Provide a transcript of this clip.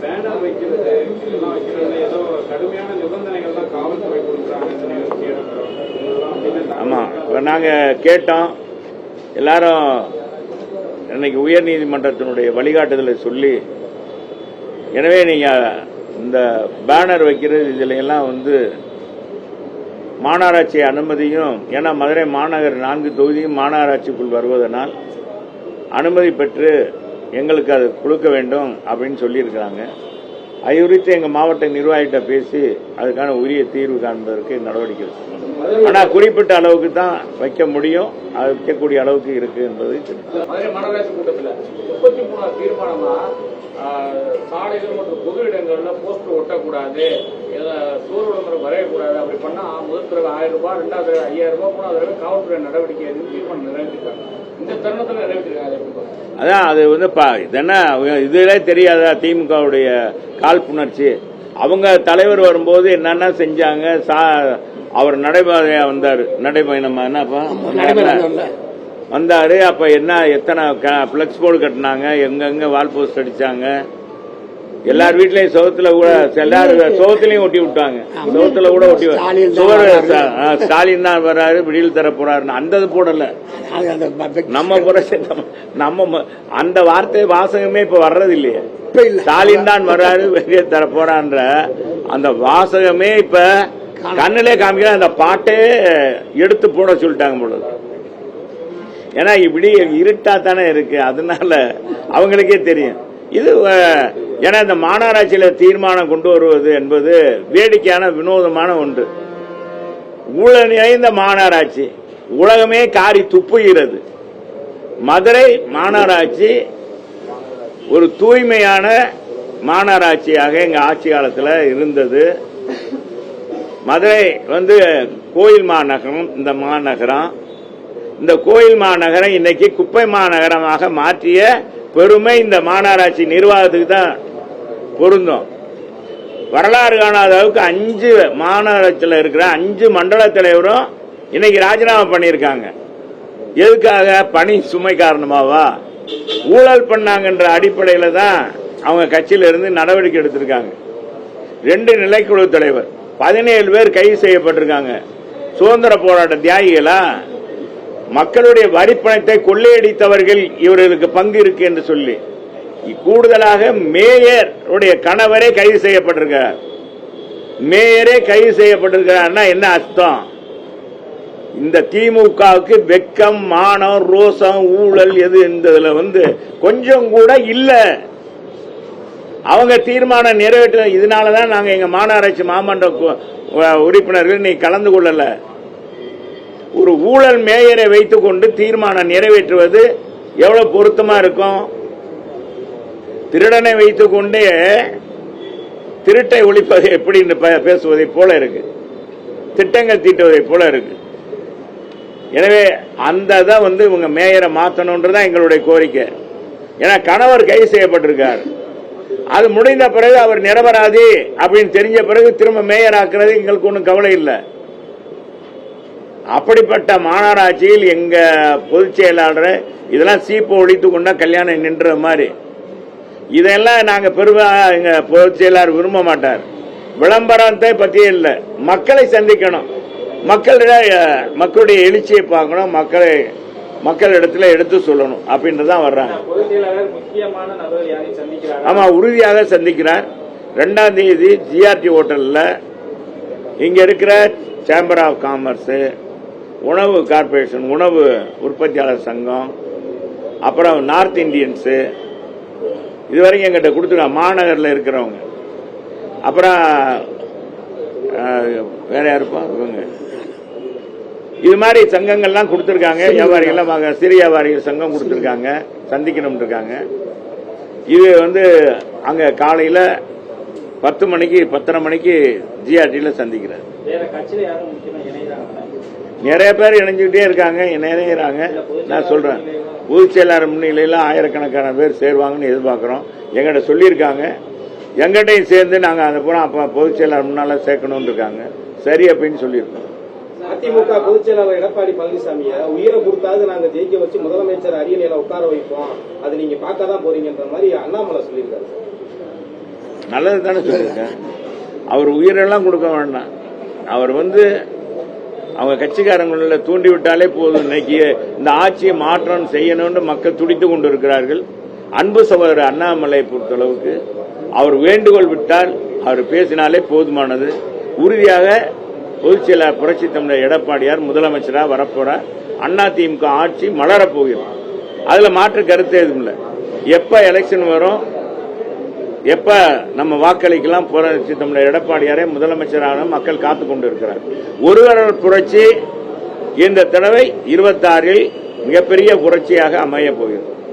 Banner வைக்கிறது இதெல்லாம் வைக்கிறது ஏதோ கடுமையான நிபந்தனைகள் தான் காவல்துறை கொடுக்குறாங்க. ஆமா, நாங்க கேட்டோம். எல்லாரும் இன்னைக்கு உயர் நீதிமன்றத்தினுடைய வழிகாட்டுதலை சொல்லி, எனவே நீங்க இந்த பேனர் வைக்கிறது இதுல எல்லாம் மாநகராட்சி அனுமதியும், ஏன்னா மதுரை மாநகர் 4 தொகுதியும் மாநகராட்சிக்குள் வருவதனால் அனுமதி பெற்று எங்களுக்கு அது கொடுக்க வேண்டும் அப்படின்னு சொல்லியிருக்கிறாங்க. அது குறித்து எங்க மாவட்ட நிர்வாகிகிட்ட பேசி அதுக்கான உரிய தீர்வு காண்பதற்கு நடவடிக்கை. ஆனால் குறிப்பிட்ட அளவுக்கு தான் வைக்க முடியும், அது வைக்கக்கூடிய அளவுக்கு இருக்கு என்பது மதுரை மாநகராட்சி கூட்டத்தில் 33 தீர்மானமா சாலைகள் மற்றும் பொது இடங்கள்ல போஸ்டர் ஒட்டக்கூடாது, சூர் விளம்பரம் வரையக்கூடாது. அப்படி பண்ணா முதல் தடவை 1000 ரூபாய், 2வது தடவை 5000 ரூபாய், 3வது தடவை காவல்துறை நடவடிக்கை தீர்மானம் நிறைவேற்றிருக்காங்க. இந்த தருணத்தில் நிறைவேற்றிருக்காங்க. அதான் அது இதென்ன இதுல தெரியாதா திமுகவுடைய காழ்ப்புணர்ச்சி. அவங்க தலைவர் வரும்போது என்னென்ன செஞ்சாங்க. அவர் நடைபாதையா வந்தாரு, நடைபயணமா என்னப்பா வந்தாரு. அப்ப என்ன எத்தனை பிளக்ஸ் போர்டு கட்டினாங்க, எங்கெங்க வால் போஸ்ட் அடிச்சாங்க. எல்லார் வீட்லயும் சோத்துல கூட எல்லாரும் சோத்துலயும் ஒட்டி விட்டாங்க. சோத்துல கூட ஒட்டி ஸ்டாலின் தான் வர்றாரு, விடியல் தர போறாரு. அந்த போடல, நம்ம அந்த வார்த்தை வாசகமே இப்ப வர்றது இல்லையே. ஸ்டாலின் தான் வர்றாரு, விடியல் தர போறான்ற அந்த வாசகமே இப்ப கண்ணிலே காமிக்கிற. அந்த பாட்டே எடுத்து போட சொல்லிட்டாங்க போல. ஏன்னா இப்படி இருட்டா தானே இருக்கு, அதனால அவங்களுக்கே தெரியும் இது. ஏன்னா இந்த மாநகராட்சியில தீர்மானம் கொண்டு வருவது என்பது வேடிக்கையான வினோதமான ஒன்று. ஊழல் நிறைந்த மாநகராட்சி, உலகமே காரி துப்புகிறது. மதுரை மாநகராட்சி ஒரு தூய்மையான மாநகராட்சியாக எங்க ஆட்சி காலத்தில் இருந்தது. மதுரை கோயில் மாநகரம். இந்த மாநகரம், இந்த கோயில் மாநகரம் இன்னைக்கு குப்பை மாநகரமாக மாற்றிய பெருமை இந்த மாநகராட்சி நிர்வாகத்துக்கு தான் பொருந்தும். வரலாறு காணாத அளவுக்கு 5 மாநகராட்சியில் இருக்கிற 5 மண்டல தலைவரும் இன்னைக்கு ராஜினாமா பண்ணியிருக்காங்க. எதுக்காக? பணி சுமை காரணமாவா? ஊழல் பண்ணாங்கன்ற அடிப்படையில தான் அவங்க கட்சியில இருந்து நடவடிக்கை எடுத்திருக்காங்க. 2 நிலைக்குழு தலைவர், 17 பேர் கைது செய்யப்பட்டிருக்காங்க. சுதந்திர போராட்ட தியாகிகளா? மக்களுடைய வரிப்பணத்தை கொள்ளையடித்தவர்கள் இவர்களுக்கு பங்கு இருக்கு என்று சொல்லி கூடுதலாக மேயர் உடைய கணவரே கைது செய்யப்பட்டிருக்கிறார். மேயரே கைது செய்யப்பட்டிருக்கிறார். என்ன அர்த்தம்? இந்த திமுகவுக்கு வெக்கம், மானம், ரோசம், ஊழல் எது இந்த கொஞ்சம் கூட இல்ல. அவங்க தீர்மானம் நிறைவேற்ற. இதனாலதான் நாங்க எங்க மாநகராட்சி மாமன்ற உறுப்பினர்கள் நீ கலந்து கொள்ளல. ஒரு ஊழல் மேயரை வைத்துக் கொண்டு தீர்மானம் நிறைவேற்றுவது எவ்வளவு பொருத்தமா இருக்கும்? திருடனை வைத்துக் கொண்டே திருட்டை ஒழிப்பது எப்படி பேசுவதை போல இருக்கு, திட்டங்கள் தீட்டுவதை போல இருக்கு. எனவே அந்த இவங்க மேயரை மாற்றணும்ன்றதான் எங்களுடைய கோரிக்கை. ஏன்னா கணவர் கைது செய்யப்பட்டிருக்கார். அது முடிந்த பிறகு அவர் நிரபராதி அப்படின்னு தெரிஞ்ச பிறகு திரும்ப மேயர் ஆக்குறது எங்களுக்கு ஒன்றும் கவலை இல்லை. அப்படிப்பட்ட மாநகராட்சியில் எங்க பொதுச் செயலாளர் இதெல்லாம் சீப்பை ஒழித்துக் கொண்டா கல்யாணம் நின்ற மாதிரி இதெல்லாம் நாங்க பெருமையாக எங்க பொதுச் செயலாளர் விரும்ப மாட்டார். விளம்பரத்தை பத்தியே இல்லை, மக்களை சந்திக்கணும், மக்களுடைய எழுச்சியை பார்க்கணும், மக்களிடத்துல எடுத்து சொல்லணும் அப்படின்றதான் வர்றாங்க. ஆமா, உறுதியாக சந்திக்கிறார். 2ஆம் தேதி ஜிஆர்டி ஹோட்டல்ல இங்க இருக்கிற சேம்பர் ஆஃப் காமர்ஸ், உணவு கார்பரேஷன், உணவு உற்பத்தியாளர் சங்கம், அப்புறம் நார்த் இந்தியன்ஸ் இதுவரைக்கும் எங்கிட்ட கொடுத்துருக்காங்க. மாநகரில் இருக்கிறவங்க, அப்புறம் வேற யாருப்பா இவங்க, இது மாதிரி சங்கங்கள்லாம் கொடுத்துருக்காங்க. வியாபாரிகள், சிறு வியாபாரிகள் சங்கம் கொடுத்துருக்காங்க, சந்திக்கணும் இருக்காங்க. இது அங்க காலையில 10 மணிக்கு 10:30 மணிக்கு ஜிஆர்டியில சந்திக்கிறார். நிறைய பேர் இணைஞ்சுக்கிட்டே இருக்காங்க, இணைகிறாங்க. நான் சொல்றேன், பொதுச் செயலாளர் முன்னிலையில் ஆயிரக்கணக்கான பேர் சேருவாங்கன்னு எதிர்பார்க்கிறோம். எங்கிட்ட சொல்லியிருக்காங்க. எங்கிட்டையும் சேர்ந்து நாங்க அந்த பூரா அப்ப பொதுச் செயலாளர் முன்னால சேர்க்கணும்னு இருக்காங்க. சரி அப்படின்னு சொல்லியிருக்கோம். அதிமுக பொதுச் செயலாளர் எடப்பாடி பழனிசாமியை உயிரை கொடுத்தாவது நாங்க ஜெயிக்க வச்சு முதலமைச்சர் அரியணையில உட்கார வைப்போம், அது நீங்க பார்க்கதான் போறீங்கன்ற மாதிரி அண்ணாமலை சொல்லியிருக்காரு. நல்லது தானே சொல்லியிருக்கேன். அவர் உயிரெல்லாம் கொடுக்க வேண்டாம். அவர் அவங்க கட்சிக்காரங்கள தூண்டி விட்டாலே போதும். இன்னைக்கு இந்த ஆட்சியை மாற்றம் செய்யணும்னு மக்கள் துடித்துக் கொண்டிருக்கிறார்கள். அன்பு சகோதரர் அண்ணாமலை பொறுத்தளவுக்கு அவர் வேண்டுகோள் விட்டால் அவர் பேசினாலே போதுமானது. உறுதியாக பொதுச் செயலாளர் புரட்சி தமிழர் எடப்பாடியார் முதலமைச்சராக வரப்போறார். அதிமுக ஆட்சி மலரப்போகிறது. அதுல மாற்று கருத்து எதுவும் இல்லை. எப்ப எலெக்ஷன் வரும், எப்ப நம்ம வாக்களிக்கலாம், புரட்சி தமிழர் எடப்பாடியாரை முதலமைச்சராக மக்கள் காத்துக் கொண்டிருக்கிறார். ஒருவர் புரட்சி இந்த தடவை 26 மிகப்பெரிய புரட்சியாக அமைய போகிறது.